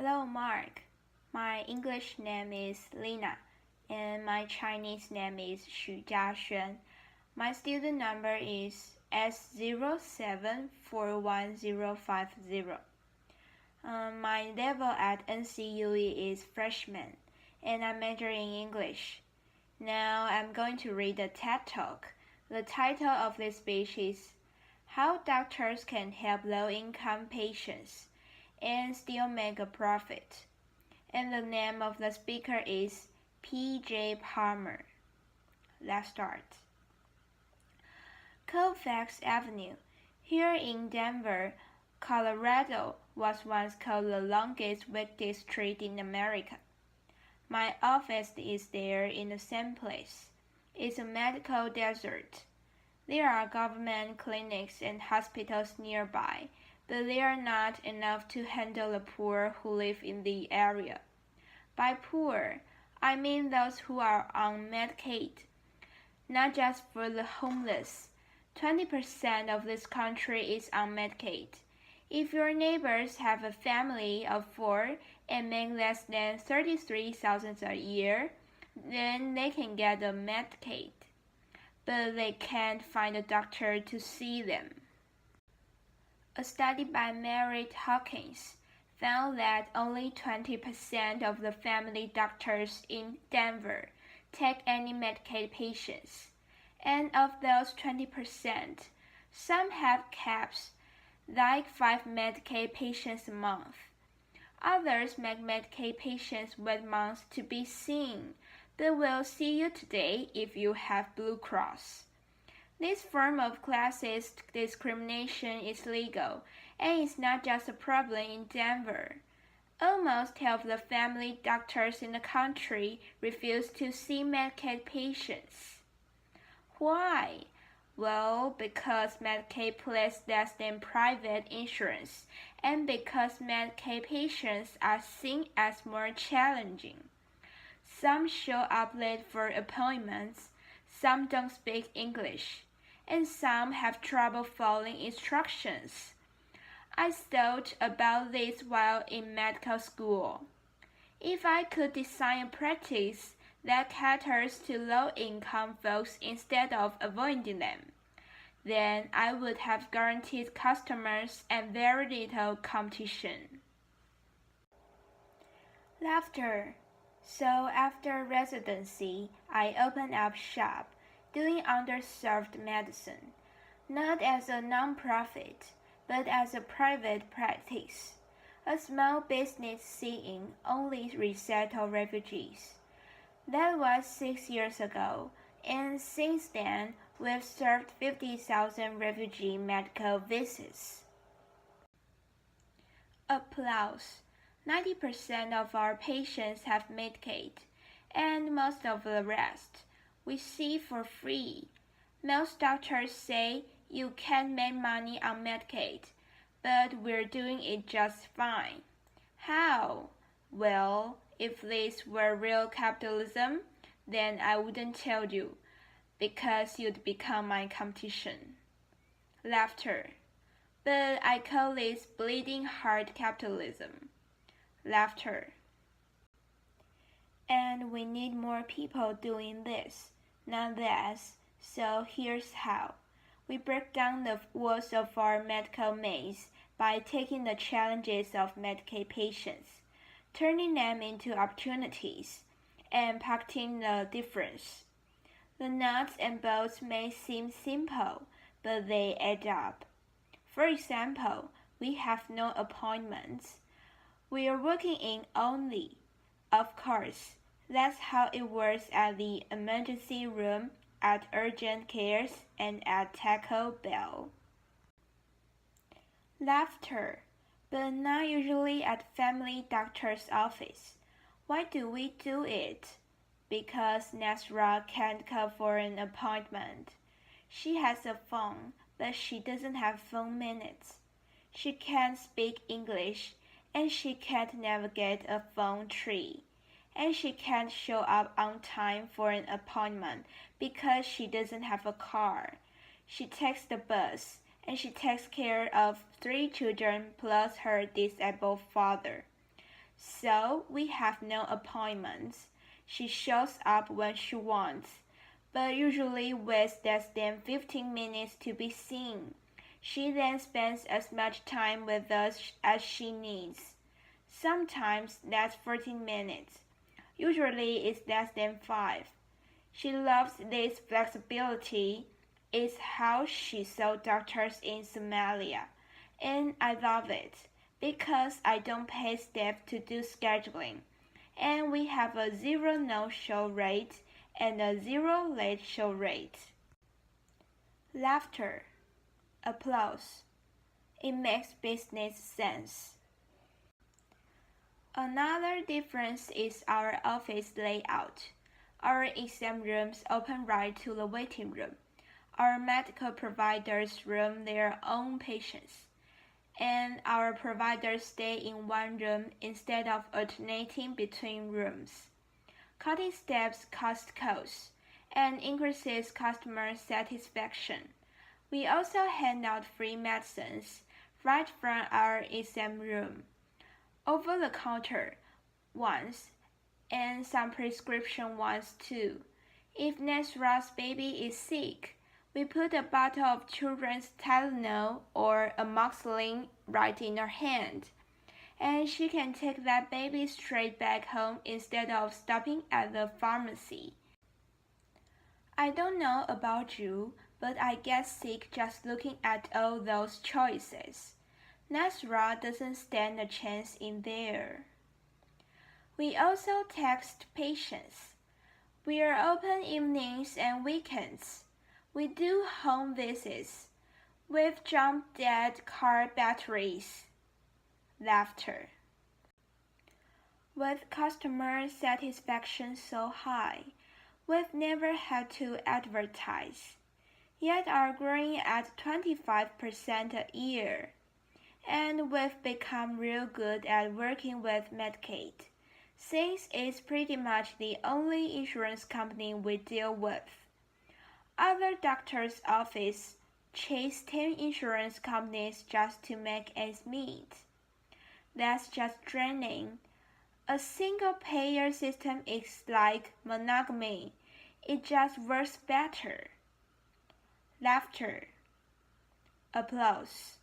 Hello, Mark. My English name is Lina, and my Chinese name is Xu Jiaxuan. My student number is S07411050. My level at NCUE is freshman, and I'm majoring in English. Now I'm going to read a TED Talk. The title of this speech is How Doctors Can Help Low-Income Patients and Still Make a Profit. And the name of the speaker is P.J. Parmer. Let's start. Colfax Avenue, here in Denver, Colorado, was once called the longest weekday street in America. My office is there in the same place. It's a medical desert. There are government clinics and hospitals nearby, but they are not enough to handle the poor who live in the area. By poor, I mean those who are on Medicaid, not just for the homeless. 20% of this country is on Medicaid. If your neighbors have a family of 4 and make less than $33,000 a year, then they can get a Medicaid, but they can't find a doctor to see them. A study by Mary Hawkins found that only 20% of the family doctors in Denver take any Medicaid patients, and of those 20%, some have caps, like 5 Medicaid patients a month. Others make Medicaid patients wait months to be seen, but will see you today if you have Blue Cross. This form of classist discrimination is legal, and it's not just a problem in Denver. Almost half of the family doctors in the country refuse to see Medicaid patients. Why? Well, because Medicaid pays less than private insurance, and because Medicaid patients are seen as more challenging. Some show up late for appointments, some don't speak English, and some have trouble following instructions. I thought about this while in medical school. If I could design a practice that caters to low-income folks instead of avoiding them, then I would have guaranteed customers and very little competition. Laughter. So after residency, I opened up shop, doing underserved medicine, not as a non-profit, but as a private practice, a small business seeing only resettled refugees. That was 6 years ago, and since then, we've served 50,000 refugee medical visits. Applause. 90% of our patients have Medicaid, and most of the rest we see for free. Most doctors say you can't make money on Medicaid, but we're doing it just fine. How? Well, if this were real capitalism, then I wouldn't tell you, because you'd become my competition. Laughter. But I call this bleeding heart capitalism. Laughter. And we need more people doing this, not less, so here's how. We break down the walls of our medical maze by taking the challenges of Medicaid patients, turning them into opportunities, and pocketing the difference. The nuts and bolts may seem simple, but they add up. For example, we have no appointments. We are working in only. Of course, that's how it works at the emergency room, at urgent cares, and at Taco Bell. Laughter, but not usually at family doctor's office. Why do we do it? Because Nasra can't come for an appointment. She has a phone, but she doesn't have phone minutes. She can't speak English, and she can't navigate a phone tree, and she can't show up on time for an appointment because she doesn't have a car. She takes the bus, and she takes care of 3 children plus her disabled father. So we have no appointments. She shows up when she wants, but usually waits less than 15 minutes to be seen. She then spends as much time with us as she needs. Sometimes that's 14 minutes. Usually it's less than 5. She loves this flexibility. It's how she saw doctors in Somalia. And I love it because I don't pay staff to do scheduling. And we have a zero no-show rate and a zero late show rate. Laughter. Applause. It makes business sense. Another difference is our office layout. Our exam rooms open right to the waiting room. Our medical providers room their own patients, and our providers stay in one room instead of alternating between rooms. Cutting steps cuts costs and increases customer satisfaction. We also hand out free medicines right from our exam room, over the counter ones, and some prescription ones too. If Nasra's baby is sick, we put a bottle of children's Tylenol or amoxicillin right in her hand, and she can take that baby straight back home instead of stopping at the pharmacy. I don't know about you, but I get sick just looking at all those choices. Nasra doesn't stand a chance in there. We also text patients. We are open evenings and weekends. We do home visits. We've jumped dead car batteries. Laughter. With customer satisfaction so high, we've never had to advertise, yet are growing at 25% a year. And we've become real good at working with Medicaid, since it's pretty much the only insurance company we deal with. Other doctors' offices chase 10 insurance companies just to make ends meet. That's just draining. A single payer system is like monogamy. It just works better. Laughter. Applause.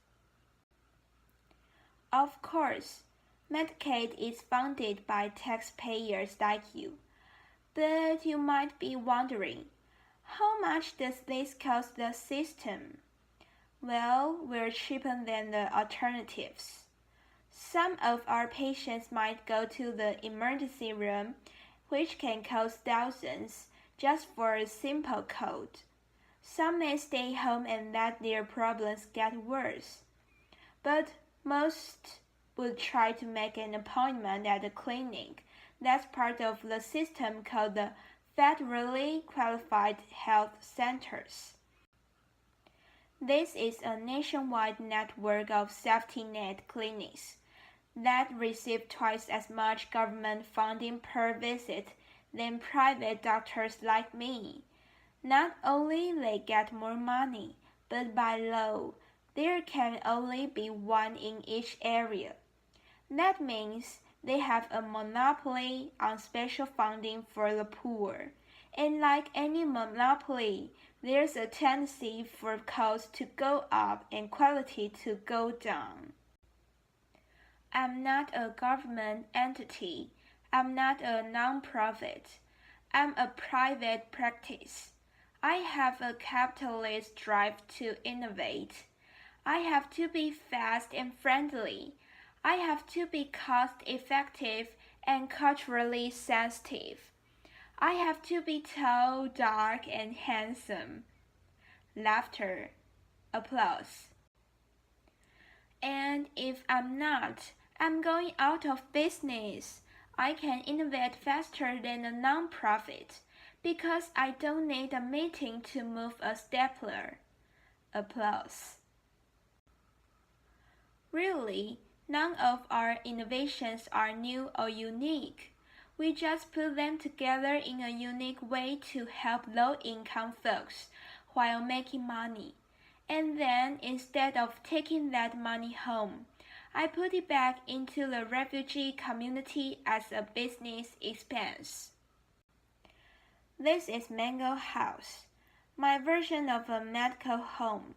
Of course, Medicaid is funded by taxpayers like you, but you might be wondering, how much does this cost the system? Well, we're cheaper than the alternatives. Some of our patients might go to the emergency room, which can cost thousands just for a simple cold. Some may stay home and let their problems get worse. But most would try to make an appointment at a clinic that's part of the system called the Federally Qualified Health Centers. This is a nationwide network of safety net clinics that receive twice as much government funding per visit than private doctors like me. Not only they get more money, but by law, there can only be one in each area. That means they have a monopoly on special funding for the poor. And like any monopoly, there's a tendency for costs to go up and quality to go down. I'm not a government entity. I'm not a non-profit. I'm a private practice. I have a capitalist drive to innovate. I have to be fast and friendly. I have to be cost-effective and culturally sensitive. I have to be tall, dark, and handsome. Laughter. Applause. And if I'm not, I'm going out of business. I can innovate faster than a non-profit because I don't need a meeting to move a stapler. Applause. Really, none of our innovations are new or unique. We just put them together in a unique way to help low-income folks while making money. And then, instead of taking that money home, I put it back into the refugee community as a business expense. This is Mango House, my version of a medical home.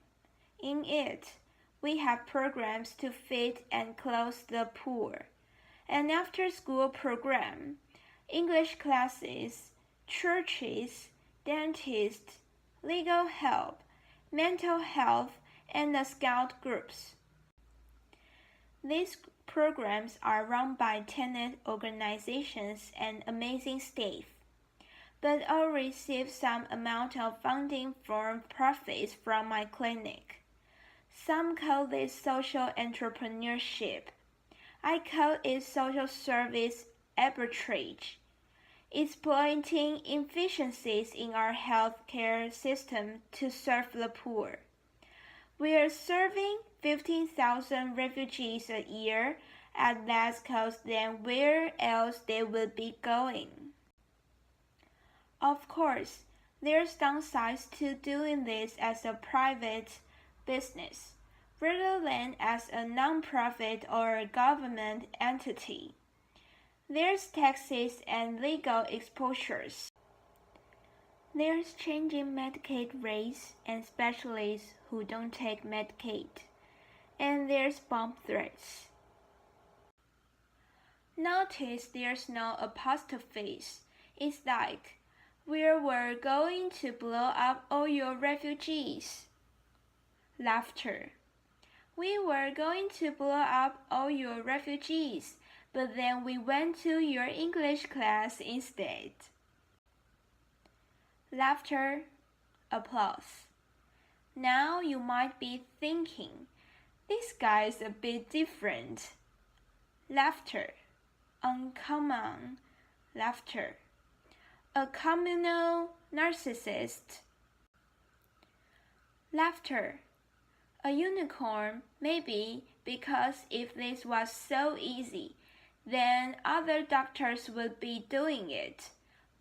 In it, we have programs to feed and clothe the poor, an after-school program, English classes, churches, dentists, legal help, mental health, and the scout groups. These programs are run by tenant organizations and amazing staff, but all receive some amount of funding from profits from my clinic. Some call this social entrepreneurship. I call it social service arbitrage, exploiting inefficiencies in our healthcare system to serve the poor. We are serving 15,000 refugees a year at less cost than where else they would be going. Of course, there's downsides to doing this as a private business, rather than as a non-profit or a government entity. There's taxes and legal exposures. There's changing Medicaid rates and specialists who don't take Medicaid. And there's bomb threats. Notice there's no apostrophes. It's like, we're going to blow up all your refugees. Laughter. We were going to blow up all your refugees, but then we went to your English class instead. Laughter, applause. Now you might be thinking, this guy's a bit different. Laughter, uncommon laughter. A communal narcissist. Laughter, a unicorn, maybe, because if this was so easy, then other doctors would be doing it.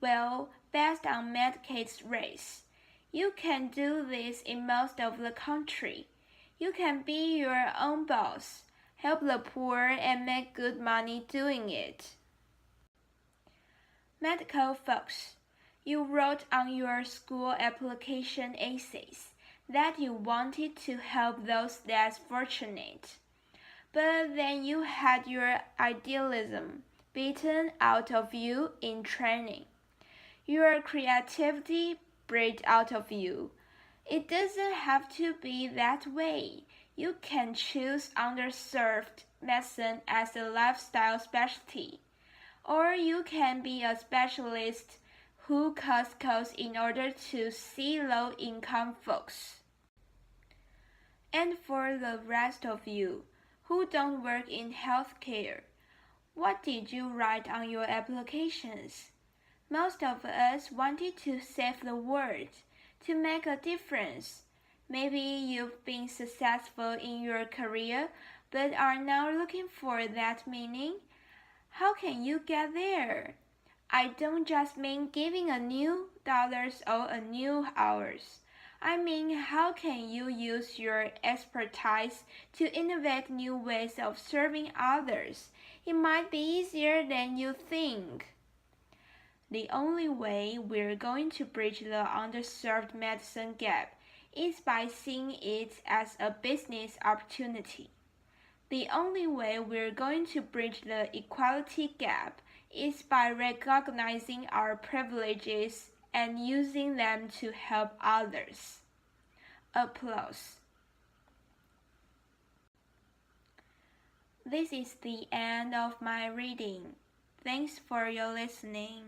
Well, based on Medicaid's rates, you can do this in most of the country. You can be your own boss, help the poor, and make good money doing it. Medical folks, you wrote on your school application essays that you wanted to help those less fortunate. But then you had your idealism beaten out of you in training. Your creativity bred out of you. It doesn't have to be that way. You can choose underserved medicine as a lifestyle specialty, or you can be a specialist who cuts costs in order to see low-income folks. And for the rest of you who don't work in healthcare, what did you write on your applications? Most of us wanted to save the world, to make a difference. Maybe you've been successful in your career, but are now looking for that meaning. How can you get there? I don't just mean giving a new dollars or a new hours. I mean, how can you use your expertise to innovate new ways of serving others? It might be easier than you think. The only way we're going to bridge the underserved medicine gap is by seeing it as a business opportunity. The only way we're going to bridge the equality gap is by recognizing our privileges and using them to help others. Applause. This is the end of my reading. Thanks for your listening.